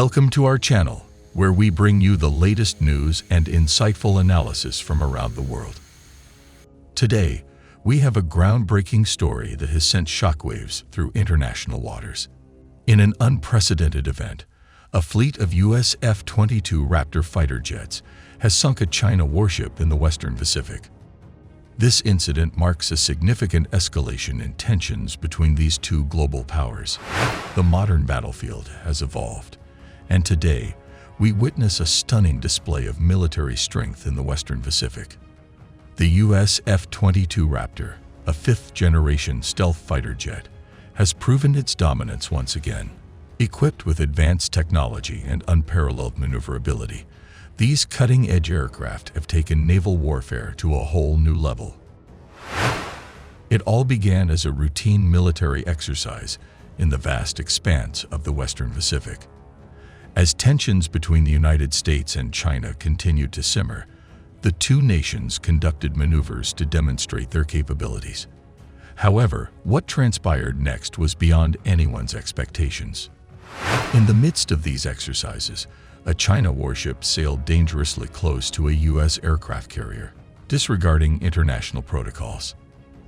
Welcome to our channel, where we bring you the latest news and insightful analysis from around the world. Today, we have a groundbreaking story that has sent shockwaves through international waters. In an unprecedented event, a fleet of US F-22 Raptor fighter jets has sunk a China warship in the Western Pacific. This incident marks a significant escalation in tensions between these two global powers. The modern battlefield has evolved, and today we witness a stunning display of military strength in the Western Pacific. The US F-22 Raptor, a fifth-generation stealth fighter jet, has proven its dominance once again. Equipped with advanced technology and unparalleled maneuverability, these cutting-edge aircraft have taken naval warfare to a whole new level. It all began as a routine military exercise in the vast expanse of the Western Pacific. As tensions between the United States and China continued to simmer, the two nations conducted maneuvers to demonstrate their capabilities. However, what transpired next was beyond anyone's expectations. In the midst of these exercises, a China warship sailed dangerously close to a U.S. aircraft carrier, disregarding international protocols.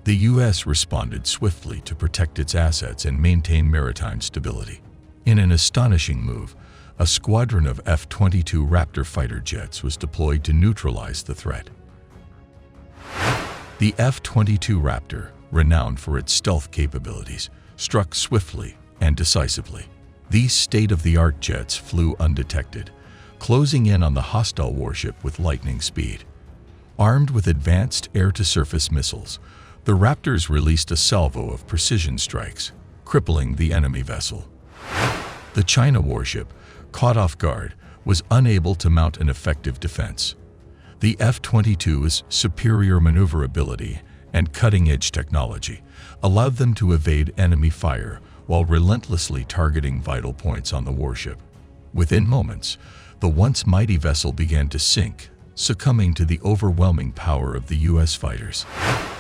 The U.S. responded swiftly to protect its assets and maintain maritime stability. In an astonishing move, a squadron of F-22 Raptor fighter jets was deployed to neutralize the threat. The F-22 Raptor, renowned for its stealth capabilities, struck swiftly and decisively. These state-of-the-art jets flew undetected, closing in on the hostile warship with lightning speed. Armed with advanced air-to-surface missiles, the Raptors released a salvo of precision strikes, crippling the enemy vessel. The China warship, caught off guard, was unable to mount an effective defense. The F-22's superior maneuverability and cutting-edge technology allowed them to evade enemy fire while relentlessly targeting vital points on the warship. Within moments, the once mighty vessel began to sink, succumbing to the overwhelming power of the U.S. fighters.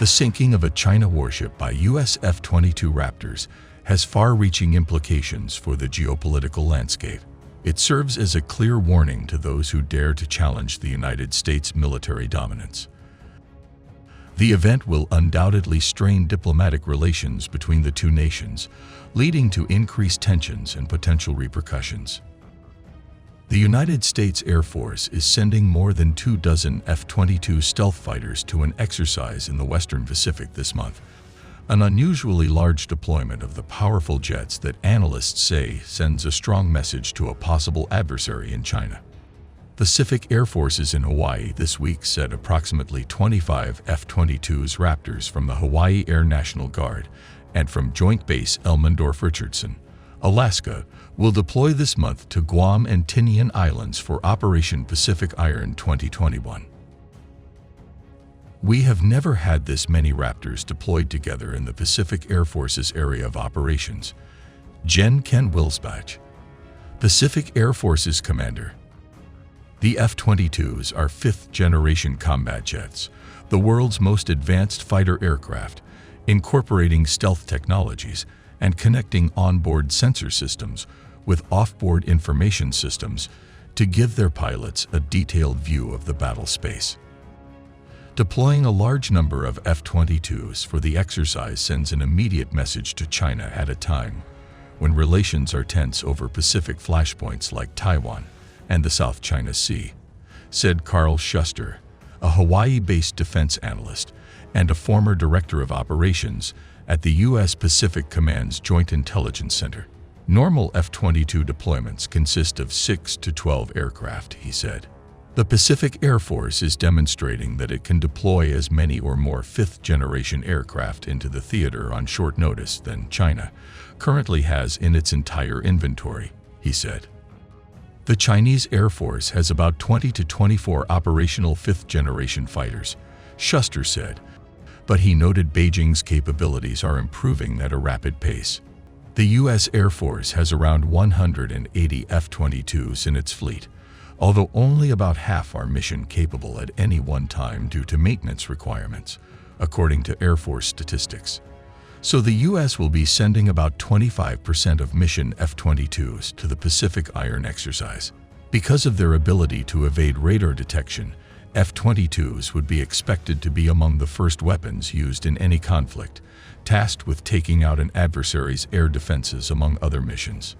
The sinking of a China warship by US F-22 Raptors has far-reaching implications for the geopolitical landscape. It serves as a clear warning to those who dare to challenge the United States' military dominance. The event will undoubtedly strain diplomatic relations between the two nations, leading to increased tensions and potential repercussions. The United States Air Force is sending more than 24 F-22 stealth fighters to an exercise in the Western Pacific this month, an unusually large deployment of the powerful jets that analysts say sends a strong message to a possible adversary in China. Pacific Air Forces in Hawaii this week said approximately 25 F-22 Raptors from the Hawaii Air National Guard and from Joint Base Elmendorf-Richardson, Alaska, will deploy this month to Guam and Tinian Islands for Operation Pacific Iron 2021. We have never had this many Raptors deployed together in the Pacific Air Force's area of operations. Jen Ken Wilsbach, Pacific Air Force's commander. The F-22s are fifth-generation combat jets, the world's most advanced fighter aircraft, incorporating stealth technologies and connecting onboard sensor systems with off-board information systems to give their pilots a detailed view of the battle space. Deploying a large number of F-22s for the exercise sends an immediate message to China at a time when relations are tense over Pacific flashpoints like Taiwan and the South China Sea, said Carl Schuster, a Hawaii-based defense analyst and a former director of operations at the U.S. Pacific Command's Joint Intelligence Center. Normal F-22 deployments consist of 6 to 12 aircraft, he said. The Pacific Air Force is demonstrating that it can deploy as many or more fifth-generation aircraft into the theater on short notice than China currently has in its entire inventory, he said. The Chinese Air Force has about 20 to 24 operational fifth-generation fighters, Schuster said, but he noted Beijing's capabilities are improving at a rapid pace. The U.S. Air Force has around 180 F-22s in its fleet, although only about half are mission-capable at any one time due to maintenance requirements, according to Air Force statistics. So the US will be sending about 25% of mission F-22s to the Pacific Iron exercise. Because of their ability to evade radar detection, F-22s would be expected to be among the first weapons used in any conflict, tasked with taking out an adversary's air defenses among other missions.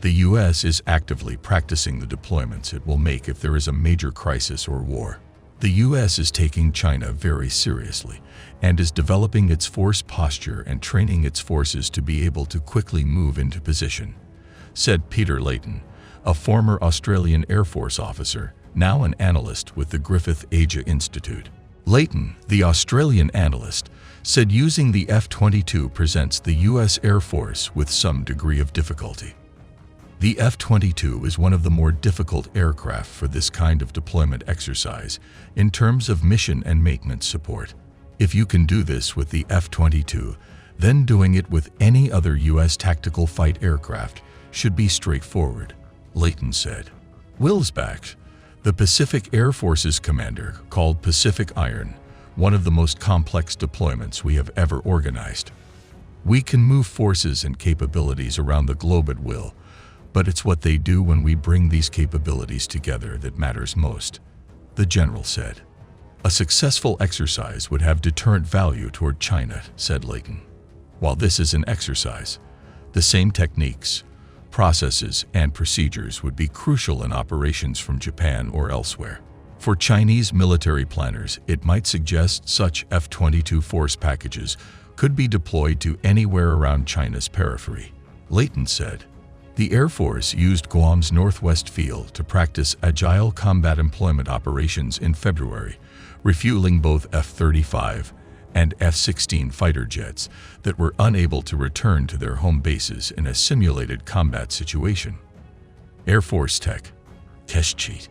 The US is actively practicing the deployments it will make if there is a major crisis or war. The US is taking China very seriously and is developing its force posture and training its forces to be able to quickly move into position, said Peter Layton, a former Australian Air Force officer, now an analyst with the Griffith Asia Institute. Layton, the Australian analyst, said using the F-22 presents the US Air Force with some degree of difficulty. The F-22 is one of the more difficult aircraft for this kind of deployment exercise in terms of mission and maintenance support. If you can do this with the F-22, then doing it with any other US tactical fight aircraft should be straightforward, Layton said. Wilsbach, the Pacific Air Force's commander, called Pacific Iron one of the most complex deployments we have ever organized. We can move forces and capabilities around the globe at will, but it's what they do when we bring these capabilities together that matters most, the general said. A successful exercise would have deterrent value toward China, said Layton. While this is an exercise, the same techniques, processes, and procedures would be crucial in operations from Japan or elsewhere. For Chinese military planners, it might suggest such F-22 force packages could be deployed to anywhere around China's periphery, Layton said. The Air Force used Guam's Northwest Field to practice agile combat employment operations in February, refueling both F-35 and F-16 fighter jets that were unable to return to their home bases in a simulated combat situation. Air Force Tech Test Sheet.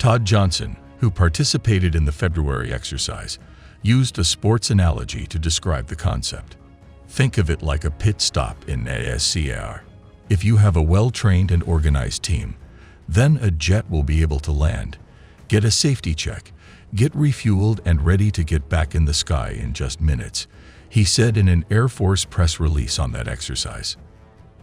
Todd Johnson, who participated in the February exercise, used a sports analogy to describe the concept. Think of it like a pit stop in ASCAR. If you have a well-trained and organized team, then a jet will be able to land, get a safety check, get refueled and ready to get back in the sky in just minutes, he said in an Air Force press release on that exercise.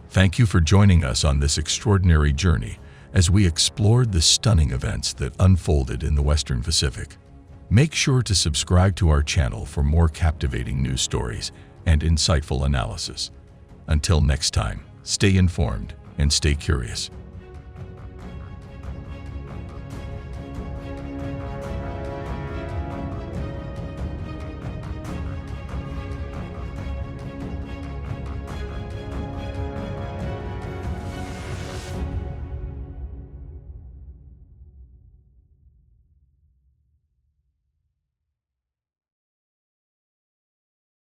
Thank you for joining us on this extraordinary journey as we explored the stunning events that unfolded in the Western Pacific. Make sure to subscribe to our channel for more captivating news stories and insightful analysis. Until next time, stay informed and stay curious.